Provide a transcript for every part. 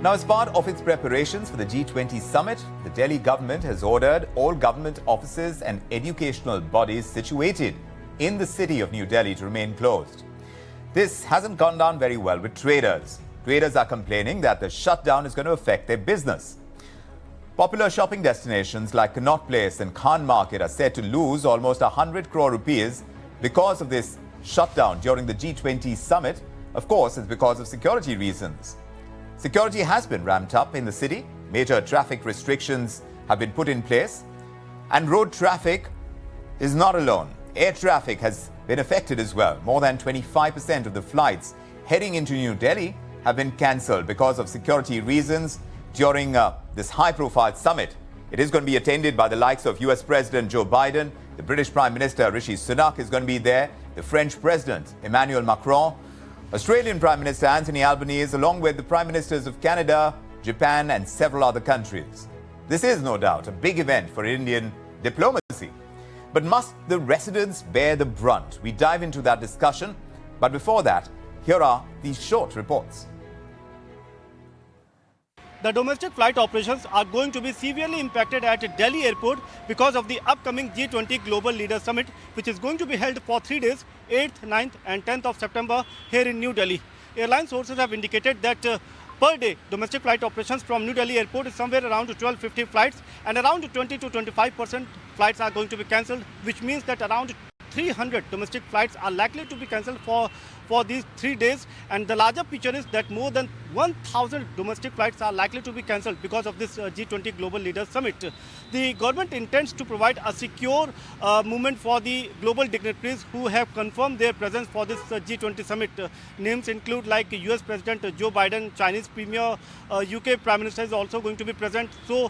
Now, as part of its preparations for the G20 Summit, the Delhi government has ordered all government offices and educational bodies situated in the city of New Delhi to remain closed. This hasn't gone down very well with traders. Traders are complaining that the shutdown is going to affect their business. Popular shopping destinations like Connaught Place and Khan Market are said to lose almost 100 crore rupees because of this shutdown during the G20 Summit. Of course, it's because of security reasons. Security has been ramped up in the city. Major traffic restrictions have been put in place. And road traffic is not alone. Air traffic has been affected as well. More than 25% of the flights heading into New Delhi have been cancelled because of security reasons during this high-profile summit. It is going to be attended by the likes of US President Joe Biden. The British Prime Minister Rishi Sunak is going to be there. The French President Emmanuel Macron. Australian Prime Minister Anthony Albanese, along with the Prime Ministers of Canada, Japan and several other countries. This is no doubt a big event for Indian diplomacy. But must the residents bear the brunt? We dive into that discussion. But before that, here are these short reports. The domestic flight operations are going to be severely impacted at Delhi airport because of the upcoming G20 Global Leaders Summit, which is going to be held for 3 days, 8th, 9th and 10th of September here in New Delhi. Airline sources have indicated that per day, domestic flight operations from New Delhi airport is somewhere around 1250 flights, and around 20 to 25% flights are going to be cancelled, which means that around 300 domestic flights are likely to be cancelled for these 3 days. And the larger picture is that more than 1,000 domestic flights are likely to be cancelled because of this G20 Global Leaders Summit. The government intends to provide a secure movement for the global dignitaries who have confirmed their presence for this G20 Summit. Names include like US President Joe Biden, Chinese Premier, UK Prime Minister is also going to be present. So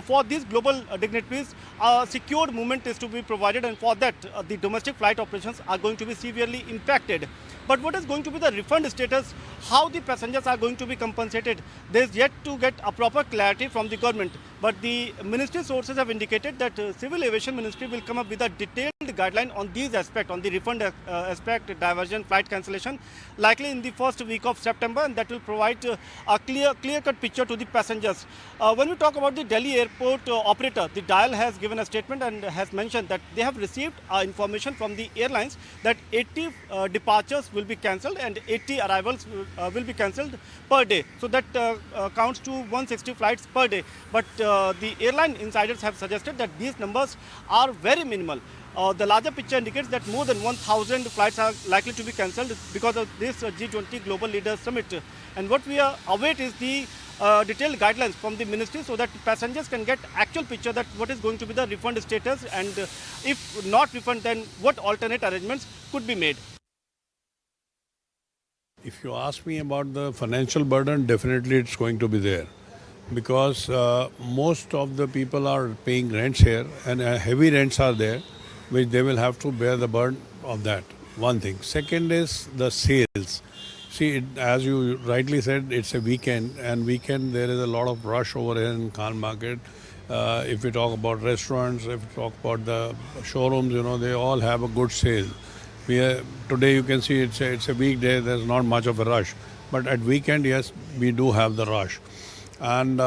for these global dignitaries, a secured movement is to be provided, and for that the domestic flight operations are going to be severely impacted. But what is going to be the refund status, how the passengers are going to be compensated, there is yet to get a proper clarity from the government. But the ministry sources have indicated that Civil Aviation Ministry will come up with a detailed guideline on these aspects, on the refund aspect, diversion, flight cancellation, likely in the first week of September, and that will provide a clear-cut picture to the passengers. When we talk about the Delhi airport operator, the DIAL has given a statement and has mentioned that they have received information from the airlines that 80 departures will be cancelled and 80 arrivals will be cancelled per day. So that counts to 160 flights per day. But the airline insiders have suggested that these numbers are very minimal. The larger picture indicates that more than 1,000 flights are likely to be cancelled because of this G20 Global Leaders Summit. And what we await is the detailed guidelines from the ministry so that passengers can get actual picture that what is going to be the refund status, and if not refund, then what alternate arrangements could be made. If you ask me about the financial burden, definitely it's going to be there, because most of the people are paying rents here, and heavy rents are there, which they will have to bear the burden of that. One thing. Second is the sales. See, as you rightly said, it's a weekend, and weekend there is a lot of rush over here in Khan Market. If we talk about restaurants, if we talk about the showrooms, they all have a good sale. Today you can see it's a weekday, there's not much of a rush. But at weekend, yes, we do have the rush. And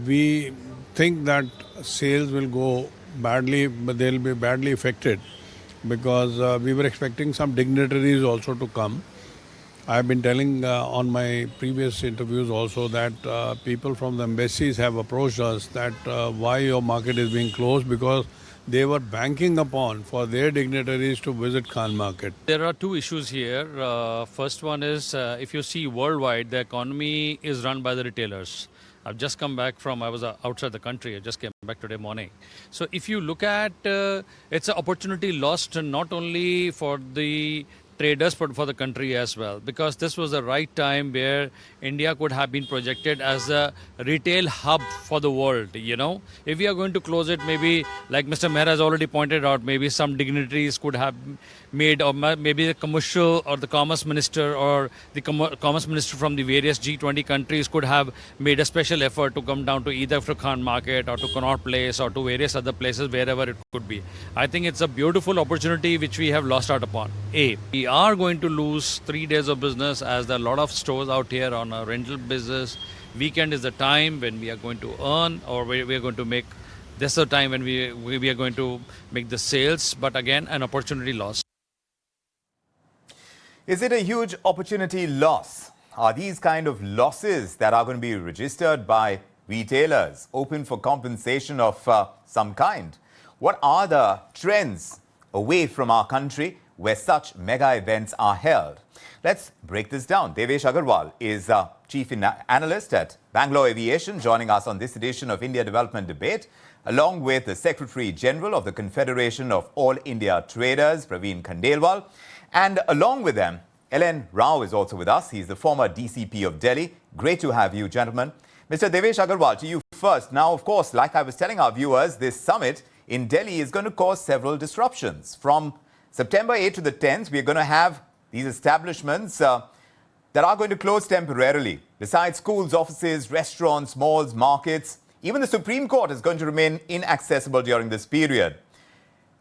we think that sales will go badly, but they'll be badly affected, because we were expecting some dignitaries also to come. I've been telling on my previous interviews also that people from the embassies have approached us that why your market is being closed, because they were banking upon for their dignitaries to visit Khan Market. There are two issues here. First one is, if you see worldwide, the economy is run by the retailers. I've just come back I was outside the country. I just came back today morning. So if you look at, it's an opportunity lost not only for the traders but for the country as well, because this was the right time where India could have been projected as a retail hub for the world. If we are going to close it, maybe like Mr. Mehra has already pointed out, maybe some dignitaries could have made, or maybe the commercial or the commerce minister or the commerce minister from the various G20 countries could have made a special effort to come down to either to Khan Market or to Connaught Place or to various other places, wherever it could be. I think it's a beautiful opportunity which we have lost out upon. We are going to lose 3 days of business, as there are a lot of stores out here on a rental business. Weekend is the time when we are going to earn, or we are going to make. This is the time when we are going to make the sales. But again, an opportunity loss. Is it a huge opportunity loss? Are these kind of losses that are going to be registered by retailers open for compensation of some kind? What are the trends away from our country where such mega events are held? Let's break this down. Devesh Agarwal is Chief Analyst at Bangalore Aviation, joining us on this edition of India Development Debate, along with the Secretary General of the Confederation of All India Traders, Praveen Khandelwal. And along with them, L.N. Rao is also with us. He's the former DCP of Delhi. Great to have you, gentlemen. Mr. Devesh Agarwal, to you first. Now, of course, like I was telling our viewers, this summit in Delhi is going to cause several disruptions. From September 8th to the 10th, we're going to have these establishments that are going to close temporarily. Besides schools, offices, restaurants, malls, markets, even the Supreme Court is going to remain inaccessible during this period.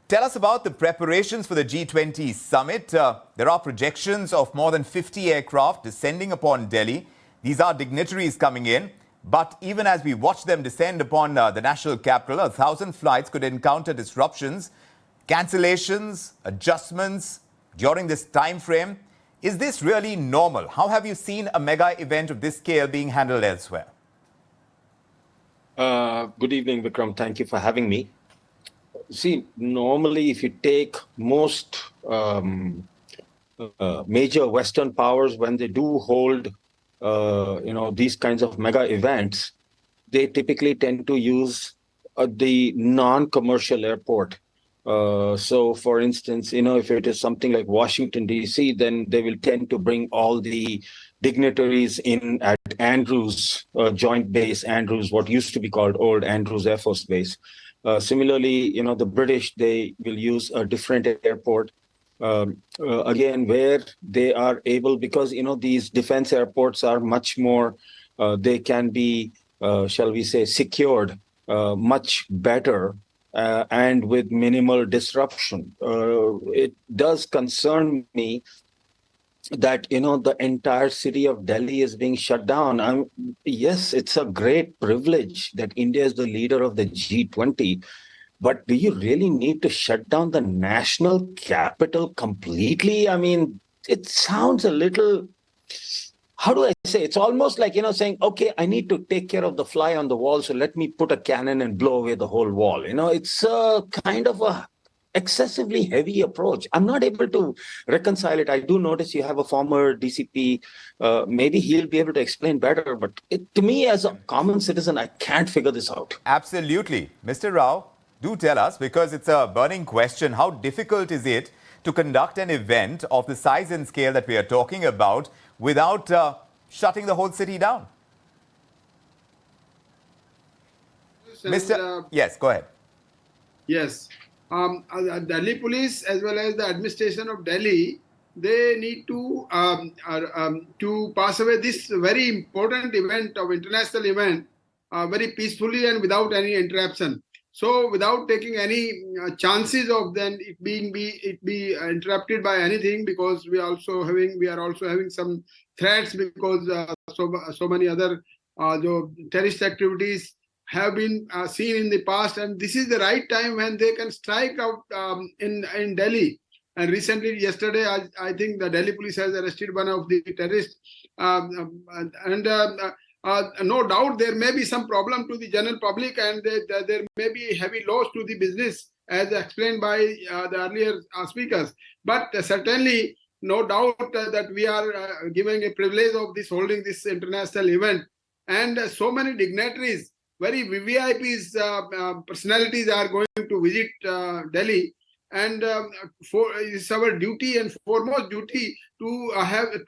Tell us about the preparations for the G20 Summit. There are projections of more than 50 aircraft descending upon Delhi. These are dignitaries coming in. But even as we watch them descend upon the national capital, 1,000 flights could encounter disruptions, cancellations, adjustments during this time frame. Is this really normal? How have you seen a mega event of this scale being handled elsewhere? Good evening, Vikram. Thank you for having me. See, normally, if you take most major Western powers, when they do hold, these kinds of mega events, they typically tend to use the non-commercial airport. So, for instance, if it is something like Washington, D.C., then they will tend to bring all the dignitaries in at Andrews Joint Base, Andrews, what used to be called Old Andrews Air Force Base. Similarly, the British, they will use a different airport, again, where they are able, because, these defense airports are much more, they can be, shall we say, secured much better and with minimal disruption. It does concern me that, the entire city of Delhi is being shut down. Yes, it's a great privilege that India is the leader of the G20, but do you really need to shut down the national capital completely? I mean, it sounds a little, how do I say? It's almost like, saying, okay, I need to take care of the fly on the wall, so let me put a cannon and blow away the whole wall. It's a kind of a excessively heavy approach. I'm not able to reconcile it. I do notice you have a former DCP. Maybe he'll be able to explain better. But to me, as a common citizen, I can't figure this out. Absolutely. Mr. Rao, do tell us, because it's a burning question, how difficult is it to conduct an event of the size and scale that we are talking about without shutting the whole city down? Yes, go ahead. Yes. Delhi police as well as the administration of Delhi, they need to pass away this very important event of international event very peacefully and without any interruption. So without taking any chances of then it be interrupted by anything, because we are also having some threats, because so many other terrorist activities have been seen in the past, and this is the right time when they can strike out in Delhi. And recently, yesterday, I think the Delhi police has arrested one of the terrorists. No doubt there may be some problem to the general public, and there may be heavy loss to the business, as explained by the earlier speakers. But certainly, no doubt that we are giving a privilege of holding this international event, and so many dignitaries, very VVIPs, personalities are going to visit Delhi, and it's our duty and foremost duty to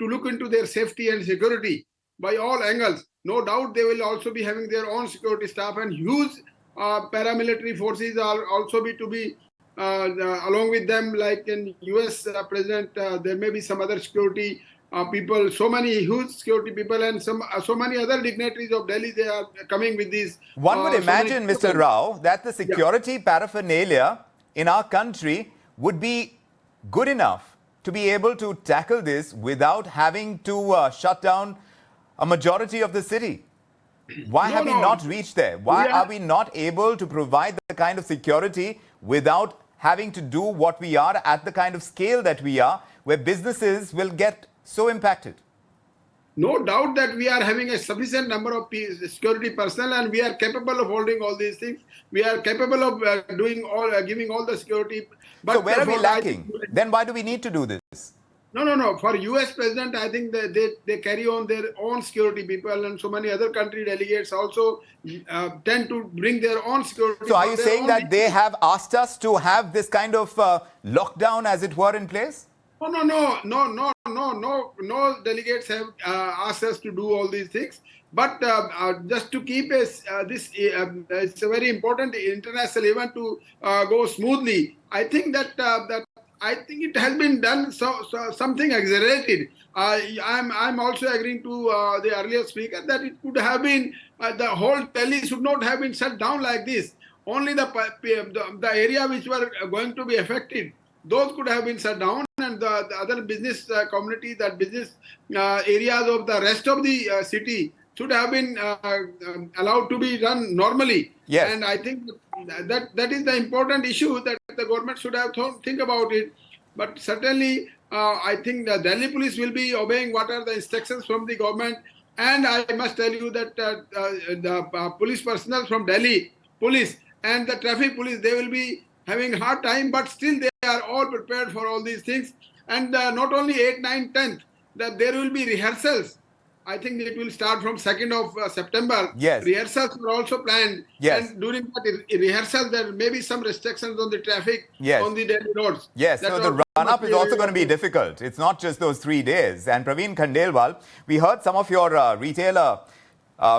look into their safety and security by all angles. No doubt they will also be having their own security staff, and huge paramilitary forces are also to be along with them, like in US President. There may be some other security people, so many huge security people, and so many other dignitaries of Delhi, they are coming with these. One would imagine, Mr. Rao, that the security paraphernalia in our country would be good enough to be able to tackle this without having to shut down a majority of the city. Why No, have we no. not reached there? Why We are we not able to provide the kind of security without having to do what we are at the kind of scale that we are, where businesses will get so impacted? No doubt that we are having a sufficient number of security personnel, and we are capable of holding all these things. We are capable of giving all the security. But So where are we for lacking? Then why do we need to do this? no. For U.S. president, I think they carry on their own security people, and so many other country delegates also tend to bring their own security. So are for you their saying own that they needs. have asked us to have this kind of lockdown, as it were, in place? No delegates have asked us to do all these things. But just to keep this, it's a very important international event to go smoothly. I think that I think it has been done something exaggerated. I'm also agreeing to the earlier speaker that it could have been the whole Delhi should not have been shut down like this. Only the area which were going to be affected, those could have been shut down, and the other business community, that business areas of the rest of the city should have been allowed to be run normally. Yes. And I think that is the important issue that the government should have think about it. But certainly, I think the Delhi police will be obeying what are the instructions from the government. And I must tell you that the police personnel from Delhi police and the traffic police, they will be having a hard time, but still they are all prepared for all these things. And not only 8, 9, 10th, that there will be rehearsals. I think it will start from 2nd of September. Yes. Rehearsals are also planned. Yes. And during that rehearsal, there may be some restrictions on the traffic Yes. on the Delhi roads. Yes, That so the run-up is also going to be difficult. It's not just those 3 days. And Praveen Khandelwal, we heard some of your retailer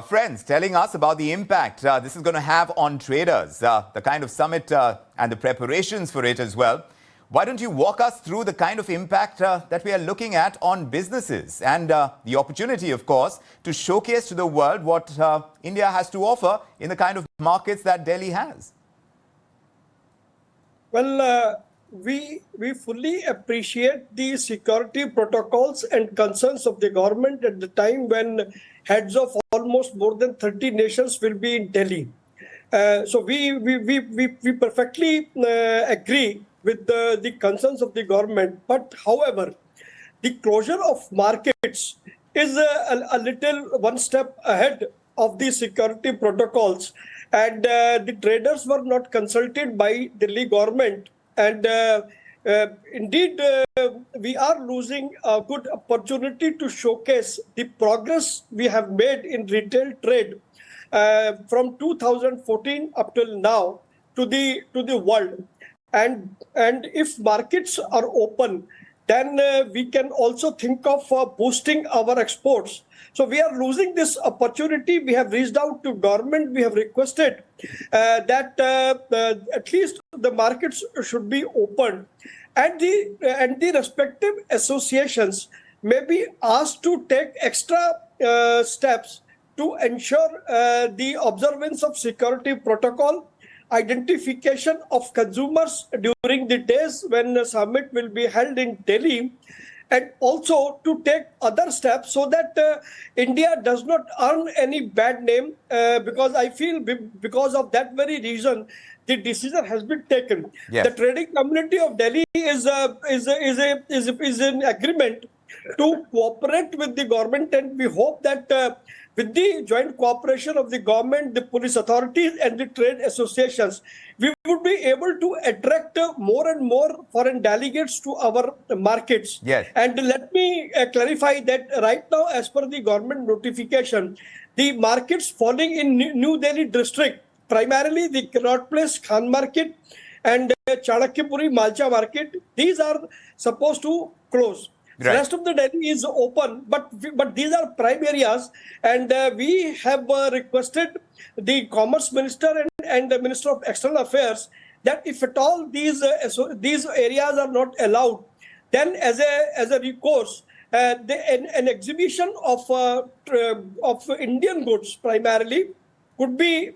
friends telling us about the impact this is going to have on traders, the kind of summit and the preparations for it as well. Why don't you walk us through the kind of impact that we are looking at on businesses and the opportunity, of course, to showcase to the world what India has to offer in the kind of markets that Delhi has? Well, we fully appreciate the security protocols and concerns of the government at the time when heads of almost more than 30 nations will be in Delhi. So we perfectly agree with the concerns of the government. But however, the closure of markets is a little one step ahead of the security protocols, and the traders were not consulted by Delhi government. And indeed, we are losing a good opportunity to showcase the progress we have made in retail trade from 2014 up till now to the world. And if markets are open, then we can also think of boosting our exports. So we are losing this opportunity. We have reached out to government. We have requested that at least the markets should be open, and the respective associations may be asked to take extra steps to ensure the observance of security protocol, identification of consumers during the days when the summit will be held in Delhi, and also to take other steps so that India does not earn any bad name, because I feel because of that very reason the decision has been taken. Yes. The trading community of Delhi is in agreement to cooperate with the government, and we hope that with the joint cooperation of the government, the police authorities and the trade associations, we would be able to attract more and more foreign delegates to our markets. Yes. And let me clarify that right now, as per the government notification, the markets falling in New Delhi district, primarily the Connaught Place, Khan Market and Chanakyapuri Malcha Market, these are supposed to close. Right. The rest of the Delhi is open, but these are prime areas, and we have requested the Commerce Minister and the Minister of External Affairs that if at all these areas are not allowed, then as a recourse, an exhibition of Indian goods primarily could be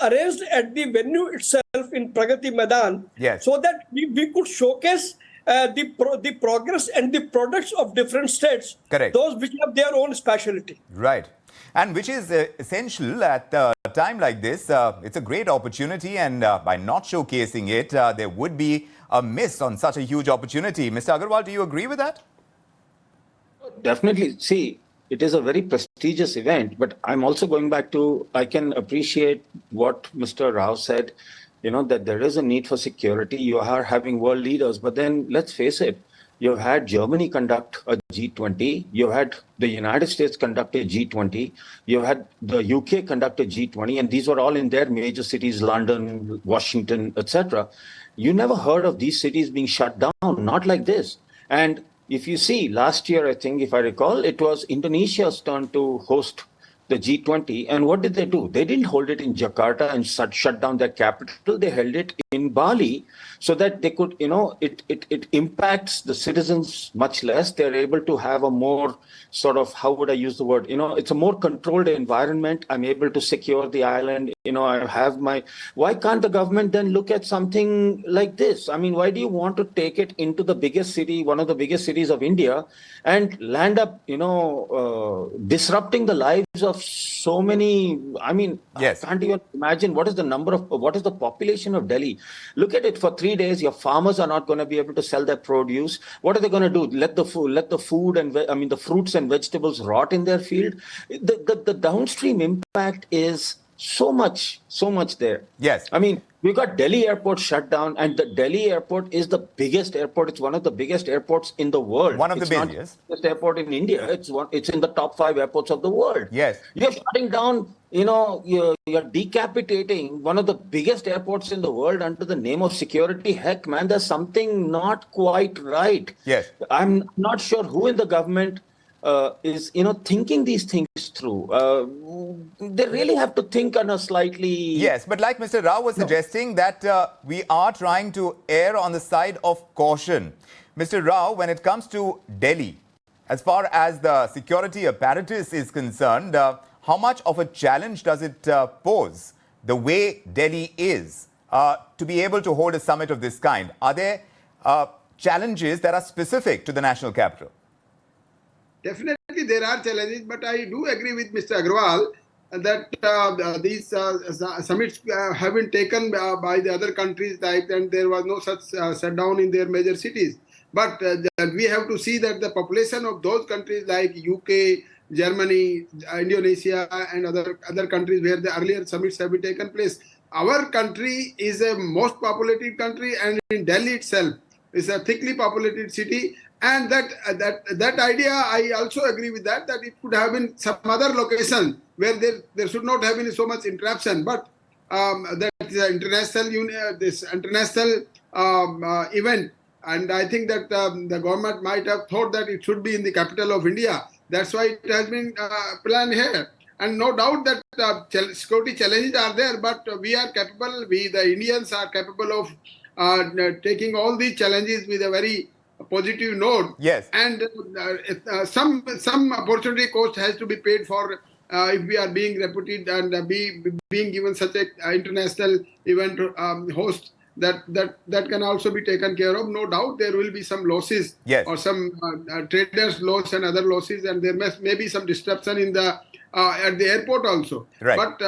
arranged at the venue itself in Pragati Maidan, Yes. so that we could showcase the progress and the products of different states. Correct. Those which have their own specialty. Right. And which is essential at a time like this. It's a great opportunity, and by not showcasing it, there would be a miss on such a huge opportunity. Mr. Agarwal, do you agree with that? Definitely. See, it is a very prestigious event, but I'm also going back to, I can appreciate what Mr. Rao said, that there is a need for security. You are having world leaders, but then let's face it, you've had Germany conduct a G20, you've had the United States conduct a G20, you've had the UK conduct a G20, and these were all in their major cities, London, Washington, etc. You never heard of these cities being shut down, not like this. And if you see, last year, I think, if I recall, it was Indonesia's turn to host the G20. And what did they do? They didn't hold it in Jakarta and shut down their capital. They held it in Bali so that they could, it impacts the citizens much less. They're able to have a more sort of, how would I use the word? It's a more controlled environment. I'm able to secure the island. I have why can't the government then look at something like this? I mean, why do you want to take it into the biggest city, one of the biggest cities of India, and land up, disrupting the lives of so many? I mean, yes. I can't even imagine what is the population of Delhi. Look at it. For 3 days, your farmers are not going to be able to sell their produce. What are they going to do? Let the food and the fruits and vegetables rot in their field? The downstream impact is so much there. Yes. I mean, we got Delhi airport shut down, and the Delhi airport is the biggest airport. It's one of the biggest airports in the world. One of the busiest. It's not the biggest airport in India. It's in the top 5 airports of the world. Yes. You're shutting down, you're decapitating one of the biggest airports in the world under the name of security. Heck, man, there's something not quite right. Yes. I'm not sure who in the government is thinking these things through. They really have to think on a slightly... Yes, but like Mr. Rao was suggesting that we are trying to err on the side of caution. Mr. Rao, when it comes to Delhi, as far as the security apparatus is concerned, how much of a challenge does it pose, the way Delhi is, to be able to hold a summit of this kind? Are there challenges that are specific to the national capital? Definitely there are challenges, but I do agree with Mr. Agarwal that these summits have been taken by the other countries, and there was no such shutdown in their major cities. But we have to see that the population of those countries like UK, Germany, Indonesia, and other countries where the earlier summits have been taken place, our country is a most populated country, and in Delhi itself is a thickly populated city. And that idea, I also agree with that it could have been some other location where there should not have been so much interruption. But that is this international event, and I think that the government might have thought that it should be in the capital of India. That's why it has been planned here. And no doubt that security challenges are there, but we are capable. The Indians are capable of taking all these challenges with a very positive note. Yes. And some opportunity cost has to be paid for if we are being reputed and being given such a international event host. That can also be taken care of. No doubt there will be some losses, yes, or some traders' loss and other losses, and there may be some disruption in the at the airport also. Right. But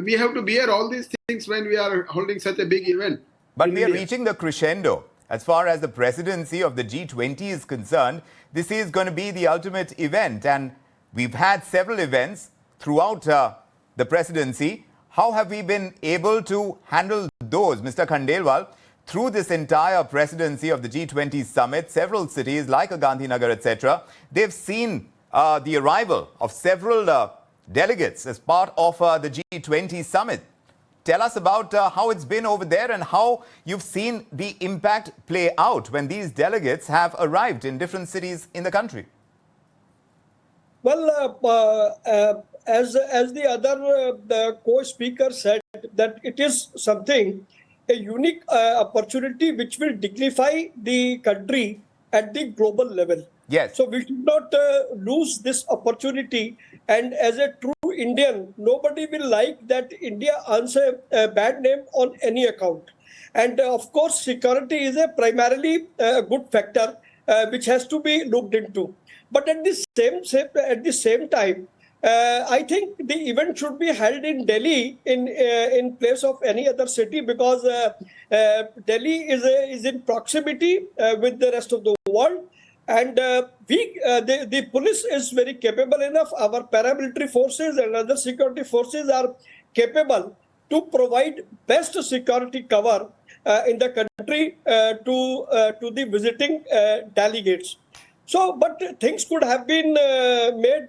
we have to bear all these things when we are holding such a big event. But we are reaching the crescendo. As far as the presidency of the G20 is concerned, this is going to be the ultimate event. And we've had several events throughout the presidency. How have we been able to handle those, Mr. Khandelwal? Through this entire presidency of the G20 Summit, several cities like Gandhinagar, etc., they've seen the arrival of several delegates as part of the G20 Summit. Tell us about how it's been over there and how you've seen the impact play out when these delegates have arrived in different cities in the country. Well, as the other the co-speaker said, that it is something, a unique opportunity which will dignify the country at the global level. Yes. So we should not lose this opportunity. And as a true Indian, nobody will like that India earns a bad name on any account. And of course, security is a primarily good factor which has to be looked into. But at the same time, I think the event should be held in Delhi in place of any other city, because Delhi is in proximity with the rest of the world, and the police is very capable enough. Our paramilitary forces and other security forces are capable to provide best security cover in the country to the visiting delegates. So, but things could have been made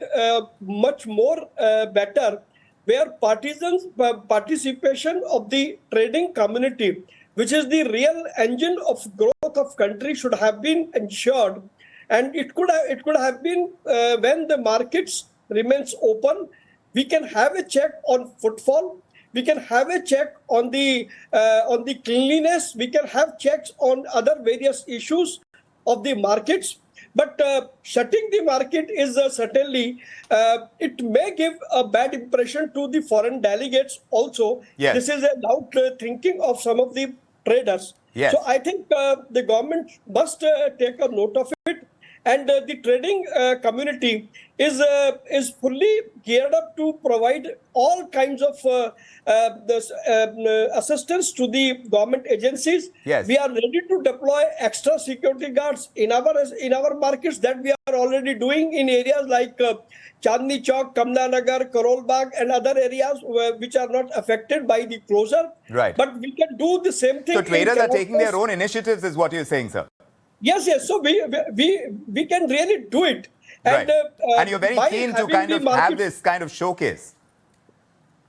much more better, where participation of the trading community, which is the real engine of growth of country, should have been ensured. And it could have been when the markets remains open, we can have a check on footfall. We can have a check on the cleanliness. We can have checks on other various issues of the markets. But shutting the market is certainly, it may give a bad impression to the foreign delegates also. Yes. This is a loud thinking of some of the traders. Yes. So I think the government must take a note of it. And the trading community is fully geared up to provide all kinds of assistance to the government agencies. Yes. We are ready to deploy extra security guards in our markets, that we are already doing in areas like Chandni Chowk, Kamla Nagar, Karol Bagh, and other areas which are not affected by the closure. Right. But we can do the same thing. So traders are taking their own. own initiatives, is what you're saying, sir. Yes. So we can really do it. Right. And, And you're very keen to kind of have this kind of showcase.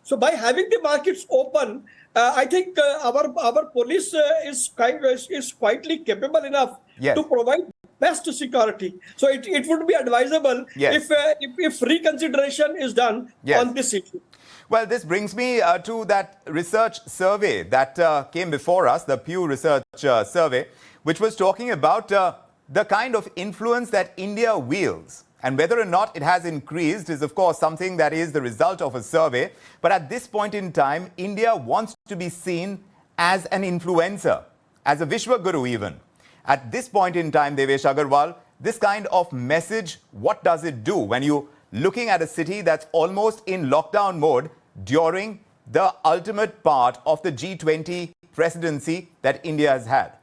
So by having the markets open, I think our police is quietly capable enough Yes. to provide best security. So it would be advisable Yes. if reconsideration is done Yes. on this issue. Well, this brings me to that research survey that came before us, the Pew Research Survey, which was talking about the kind of influence that India wields. And whether or not it has increased is, of course, something that is the result of a survey. But at this point in time, India wants to be seen as an influencer, as a Vishwaguru even. At this point in time, Devesh Agarwal, this kind of message, what does it do when you're looking at a city that's almost in lockdown mode during the ultimate part of the G20 presidency that India has had?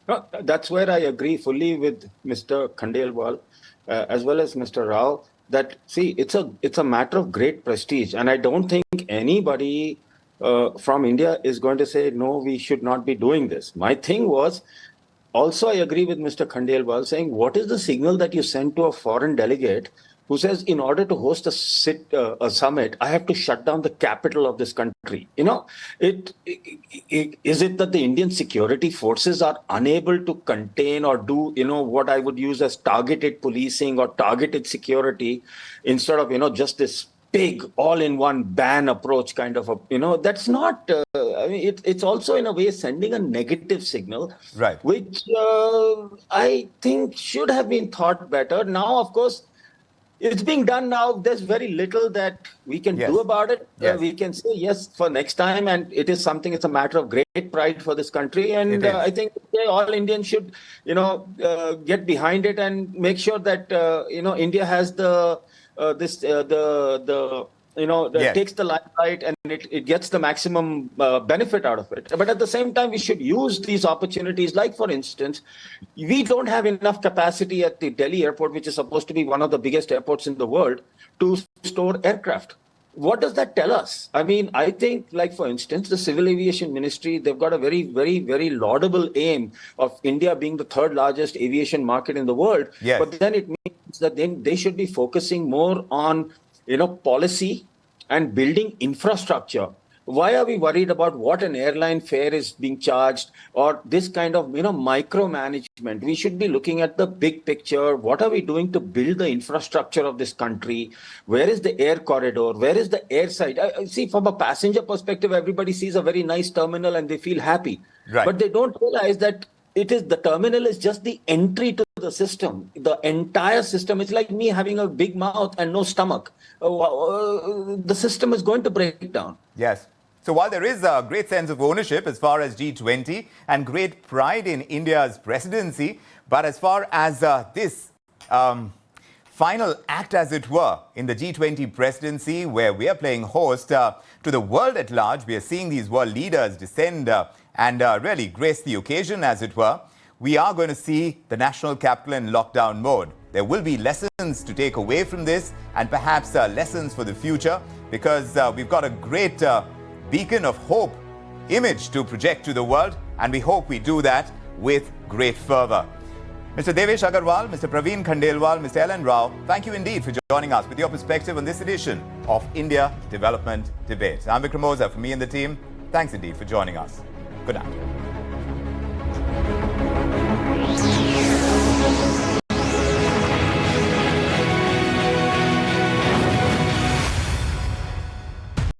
No, that's where I agree fully with Mr. Khandelwal as well as Mr. Rao, that see, it's a matter of great prestige, and I don't think anybody from India is going to say no, we should not be doing this. My thing was, also I agree with Mr. Khandelwal saying, what is the signal that you send to a foreign delegate who says, in order to host a summit, I have to shut down the capital of this country? You know, is it that the Indian security forces are unable to contain or do, what I would use as targeted policing or targeted security instead of, just this big all-in-one ban approach kind of that's not, I mean, it's also in a way sending a negative signal, right? Which I think should have been thought better. Now, of course, it's being done now. There's very little that we can do about it. Yes. We can say yes for next time, and it's a matter of great pride for this country. And I think all Indians should, get behind it and make sure that India has takes the limelight and it gets the maximum benefit out of it. But at the same time, we should use these opportunities. Like, for instance, we don't have enough capacity at the Delhi airport, which is supposed to be one of the biggest airports in the world, to store aircraft. What does that tell us? I mean, I think, like, for instance, the Civil Aviation Ministry, they've got a very, very, very laudable aim of India being the third largest aviation market in the world. Yes. But then it means that they should be focusing more on policy and building infrastructure. Why are we worried about what an airline fare is being charged or this kind of, micromanagement? We should be looking at the big picture. What are we doing to build the infrastructure of this country? Where is the air corridor? Where is the air side? I see, from a passenger perspective, everybody sees a very nice terminal and they feel happy. Right. But they don't realize that the terminal is just the entry to the system. The entire system, it's like me having a big mouth and no stomach. The system is going to break down. Yes. So while there is a great sense of ownership as far as G20 and great pride in India's presidency, but as far as this final act, as it were, in the G20 presidency, where we are playing host to the world at large. We are seeing these world leaders descend and really grace the occasion, as it were. We are going to see the national capital in lockdown mode. There will be lessons to take away from this, and perhaps lessons for the future, because we've got a great beacon of hope image to project to the world, and we hope we do that with great fervor. Mr. Devesh Agarwal, Mr. Praveen Khandelwal, Mr. Ellen Rao, thank you indeed for joining us with your perspective on this edition of India Development Debate. I'm Vikram Oza, for me and the team. Thanks indeed for joining us. Good night.